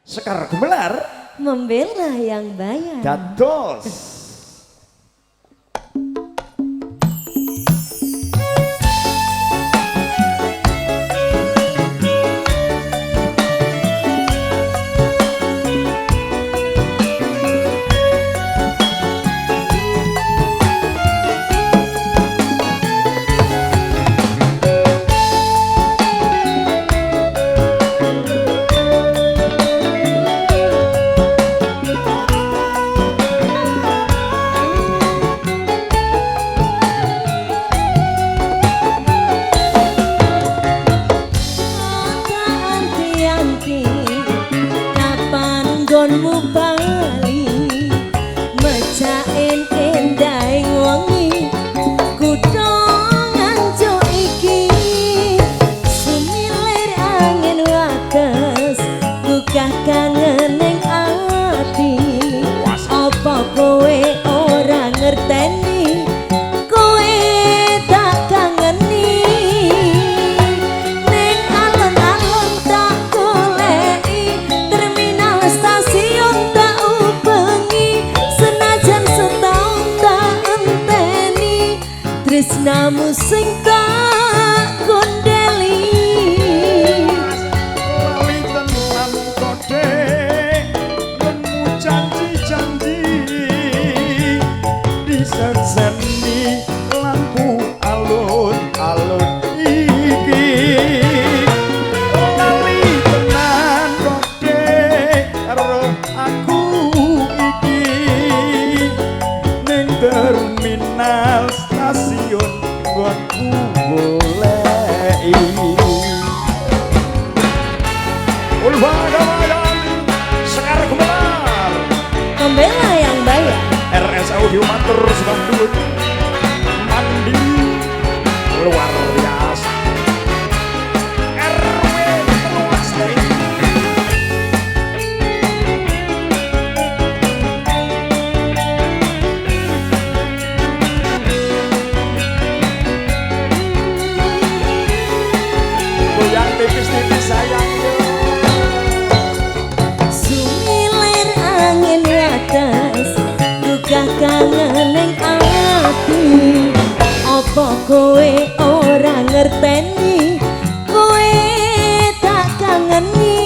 Sekar Gumelar membela yang bayar. dados nggonmu bali mecain endahing wengi kutha nganjuk iki sumilir angin wates gugah kangen ning ati apa kowe ora ngerteni kowe tak kangeni ning alon-alon tak goleki terminal stasiun tak ubengi senajan setahun tak enteni tresnamu sing tak kondeli lali tenan kode nemu janji-janji disenseni lampu alun-alun iki lali tenan kode karo aku iki ning terminal stasiun nggonku goleki Ulbadayan Sekar Gumelar membela yang bayar. RS Audio Matur Sebandut mandi luar biasa RW luas dari goyang tipis-tipis sayang Sumilir angin wates gugah kangen ning ati apa kowe ora ngerteni kowe tak kangeni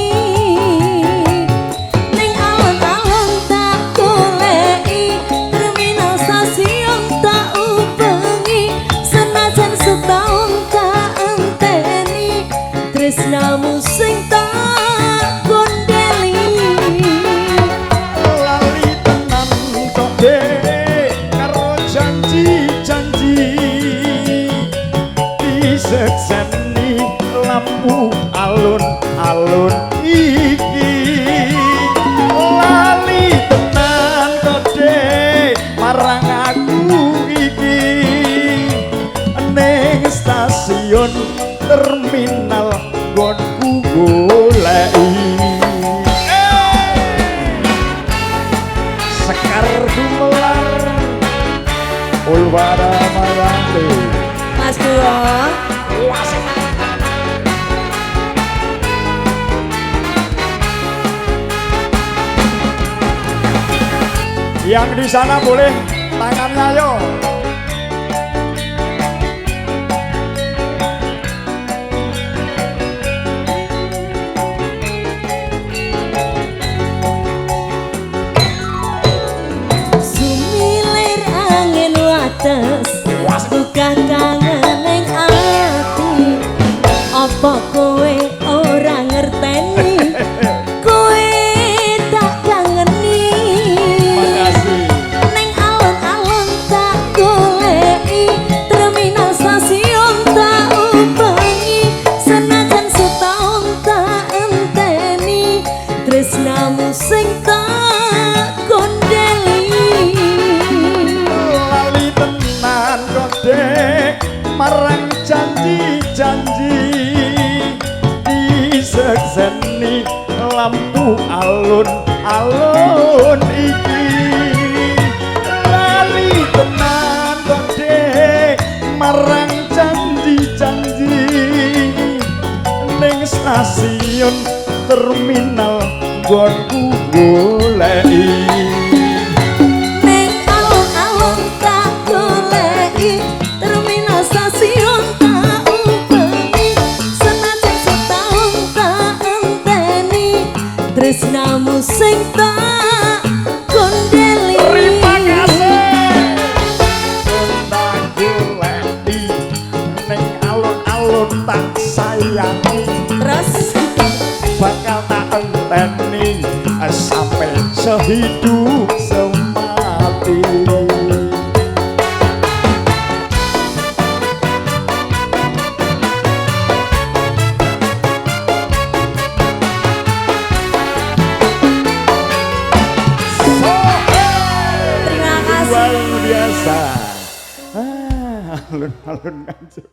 ning alon-alon tak goleki terminal stasiun tak ubengi senajan setahun tak enteni tresnamu sing tak kondeli lali tenan kode karo janji-janji disekseni lampu alun-alun iki lali tenan kode marang aku iki ning stasiun terminal nggonku goleki Sekar Gumelar Ulwara Mayante Mas Duo yang di sana boleh tangannya ayo sumilir angin wates gugah kangen ning ati apa kowe ora ngerteni kowe tak kangeni makasih ning alon-alon tak goleki terminal stasiun tak ubengi senajan setahun tak enteni tresnamu sing tak kondeli lali tenan kode marang janji-janji disekseni lampu alun-alun iki lali tenan kode marang janji-janji ning stasiun terminal nggonku goleki Neng alun-alun tak goleki terminal stasiun tak ubengi senajan setahun tak enteni tresnamu sing tak kondeli. Terima kasih tak goleki ning alun-alun tak sayangi Terus bakal tak enteni sampai sehidup semati. terima kasih. Luar biasa. Alun-alun aja.